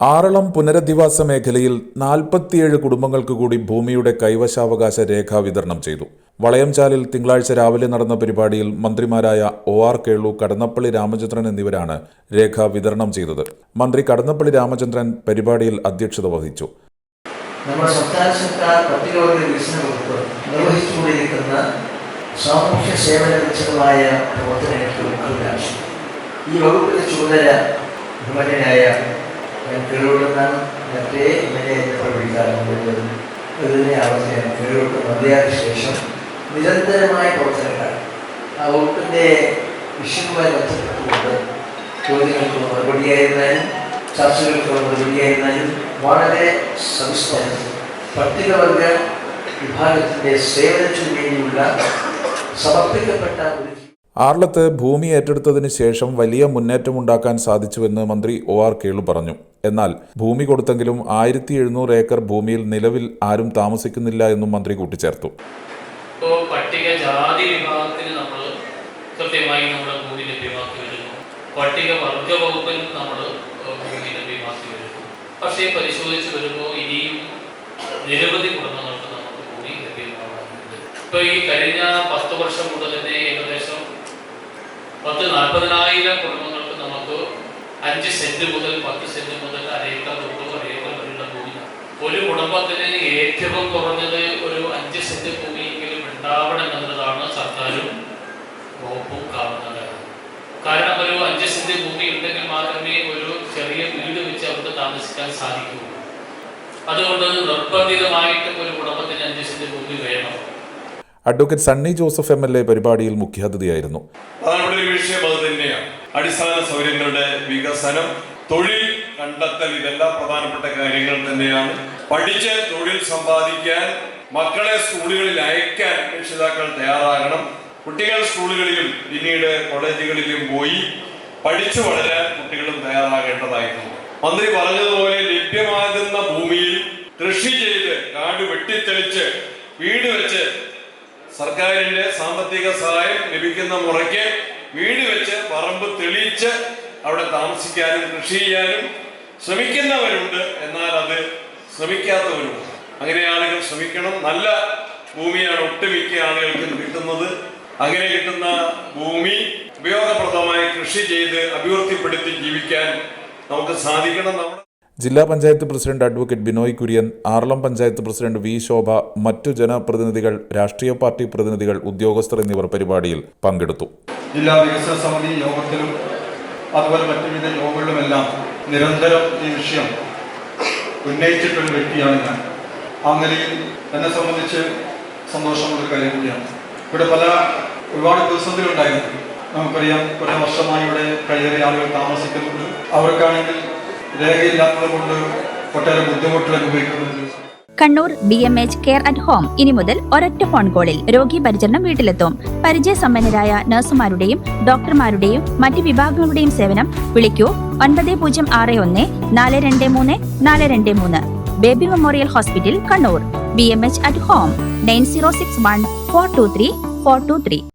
ആറളം പുനരധിവാസ മേഖലയിൽ 47 കുടുംബങ്ങൾക്ക് കൂടി ഭൂമിയുടെ കൈവശാവകാശ രേഖ വിതരണം ചെയ്തു. വളയംചാലിൽ തിങ്കളാഴ്ച രാവിലെ നടന്ന പരിപാടിയിൽ മന്ത്രിമാരായ OR കേളു, കടന്നപ്പള്ളി രാമചന്ദ്രൻ എന്നിവരാണ് രേഖ വിതരണം ചെയ്തത്. മന്ത്രി കടന്നപ്പള്ളി രാമചന്ദ്രൻ പരിപാടിയിൽ അധ്യക്ഷത വഹിച്ചു. നമ്മുടെ സംസ്ഥാന സർക്കാർ പട്ടികവർഗ വികസന വകുപ്പ് നിർവഹിച്ചുകൊണ്ടിരിക്കുന്ന സാമൂഹ്യ സേവന വികസനമായ പ്രവർത്തനങ്ങൾക്ക് ഈ വകുപ്പിന്റെ ചുമതല ബഹുമാന്യനായ കേരളത്തിലാണ് മറ്റേ പ്രവർത്തിക്കാറുള്ളത്. ഇതിനെ അവസ്ഥ കേരളത്തിൽ മതിയായ ശേഷം നിരന്തരമായ പ്രവർത്തനങ്ങൾ ആ വകുപ്പിൻ്റെ വിഷയവുമായി ബന്ധപ്പെട്ടുകൊണ്ട് ചോദ്യങ്ങൾക്ക് മറുപടിയായിരുന്നാലും ചർച്ചകൾക്ക് മറുപടിയായിരുന്നാലും വളരെ സവിസ്തരം പട്ടികവർഗ വിഭാഗത്തിൻ്റെ സേവനത്തിനു വേണ്ടിയുള്ള സമർപ്പിക്കപ്പെട്ട ഒരു ആറളത്ത് ഭൂമി ഏറ്റെടുത്തതിന് ശേഷം വലിയ മുന്നേറ്റമുണ്ടാക്കാൻ സാധിച്ചുവെന്ന് മന്ത്രി OR കേളു പറഞ്ഞു. എന്നാൽ ഭൂമി കൊടുത്തെങ്കിലും 1700 ഏക്കർ ഭൂമിയിൽ നിലവിൽ ആരും താമസിക്കുന്നില്ല എന്നും മന്ത്രി കൂട്ടിച്ചേർത്തു. പട്ടികജാതി വിഭാഗത്തിന് നമ്മൾ കൃത്യമായി നമ്മുടെ ഭൂമി ലഭ്യമാക്കി വരുന്നു. പട്ടികവർഗ വകുപ്പിന് നമ്മൾ ഭൂമി ലഭ്യമാക്കി വരുന്നു. പക്ഷേ പരിശോധിച്ച് വരുമ്പോൾ ഇനിയും നിരവധി കുടുംബങ്ങൾക്ക് നമുക്ക് ഭൂമി ലഭ്യമാകുന്നുണ്ട്. ഇപ്പോൾ ഈ കഴിഞ്ഞ 10 വർഷം മുതൽ തന്നെ ഏകദേശം 40,000 കുടുംബങ്ങൾക്ക് നമുക്ക് 5 സെന്റ് മുതൽ 10 സെന്റ് മുതൽ അരേക്കർ തൊട്ട് അരേക്കർ വരെയുള്ള ഭൂമി. ഒരു കുടുംബത്തിന് ഏറ്റവും കുറഞ്ഞത് ഒരു 5 സെന്റ് ഭൂമിയെങ്കിലും ഉണ്ടാവണം എന്നതാണ് സർക്കാരും വകുപ്പും കാണുന്നത്. കാരണം ഒരു 5 സെന്റ് ഭൂമി ഉണ്ടെങ്കിൽ മാത്രമേ ഒരു ചെറിയ വീട് വെച്ച് അവിടെ താമസിക്കാൻ സാധിക്കൂ. അതുകൊണ്ട് നിർബന്ധിതമായിട്ടും ഒരു കുടുംബത്തിന് 5 സെന്റ് ഭൂമി വേണം. അഡ്വക്കേറ്റ് സണ്ണി ജോസഫ് MLA പരിപാടിയിൽ മുഖ്യാതിഥിയായിരുന്നു. അടിസ്ഥാന സൗകര്യങ്ങളുടെ വികസനം, തൊഴിൽ കണ്ടെത്തൽ, ഇതെല്ലാം പ്രധാനപ്പെട്ട കാര്യങ്ങൾ തന്നെയാണ്. പഠിച്ച് തൊഴിൽ സമ്പാദിക്കാൻ മക്കളെ സ്കൂളുകളിൽ അയക്കാൻ രക്ഷിതാക്കൾ തയ്യാറാകണം. കുട്ടികൾ സ്കൂളുകളിലും പിന്നീട് കോളേജുകളിലും പോയി പഠിച്ചു വളരാൻ കുട്ടികളും തയ്യാറാകേണ്ടതായിരുന്നു. മന്ത്രി പറഞ്ഞതുപോലെ ലഭ്യമാകുന്ന ഭൂമിയിൽ കൃഷി ചെയ്ത് കാട് വെട്ടിത്തെളിച്ച് വീട് വെച്ച് സർക്കാരിന്റെ സാമ്പത്തിക സഹായം ലഭിക്കുന്ന മുറയ്ക്ക് വീട് വെച്ച് പറമ്പ് തെളിയിച്ച് അവിടെ താമസിക്കാനും കൃഷി ചെയ്യാനും ശ്രമിക്കുന്നവരുണ്ട്. എന്നാൽ അത് ശ്രമിക്കാത്തവരുണ്ട്. അങ്ങനെ ആളുകൾ ശ്രമിക്കണം. നല്ല ഭൂമിയാണ് ഒട്ടുമിക്ക ആളുകൾക്കും കിട്ടുന്നത്. അങ്ങനെ കിട്ടുന്ന ഭൂമി ഉപയോഗപ്രദമായി കൃഷി ചെയ്ത് അഭിവൃദ്ധിപ്പെടുത്തി ജീവിക്കാൻ നമുക്ക് സാധിക്കണം. ജില്ലാ panchayat president advocate Binoy Kurian, Aralam panchayat president V ശോഭ, മറ്റു ജനപ്രതിനിധികൾ, രാഷ്ട്രീയ പാർട്ടി പ്രതിനിധികൾ, ഉദ്യോഗസ്ഥർ എന്നിവർ പരിപാടിയിൽ പങ്കെടുത്തു. ജില്ലാ വികസന സമിതി യോഗത്തിലും അതുപോലെ മറ്റു വിവിധ യോഗങ്ങളിലുമെല്ലാം നിരന്തരം ഈ വിഷയം ഉന്നയിച്ചിട്ടൊരു വ്യക്തിയാണ് ഞാൻ. ആ നിലയിൽ എന്നെ സംബന്ധിച്ച് സന്തോഷമുള്ള കാര്യം കൂടിയാണ്. ഇവിടെ ഒരുപാട് പ്രതിസന്ധികളുണ്ടായിരുന്നു. നമുക്കറിയാം, കുറേ വർഷമായി ഇവിടെ കയ്യേറിയ ആളുകൾ താമസിക്കുന്നുണ്ട്. അവർക്കാണെങ്കിൽ രേഖയില്ലാത്തത് കൊണ്ട് ഒട്ടേറെ ബുദ്ധിമുട്ടുകൾ അനുഭവിക്കുന്നുണ്ട്. Kannur BMH care at home ഇനി മുതൽ ഒരൊറ്റ ഫോൺ കോളിൽ രോഗി പരിചരണം വീട്ടിലെത്തും. പരിചയസമ്പന്നരായ നഴ്സുമാരുടെയും ഡോക്ടർമാരുടെയും മറ്റ് വിഭാഗങ്ങളുടെയും സേവനം വിളിക്കൂ 9061 423 423. Baby memorial hospital, Kannur. BMH at home 9061 423 423.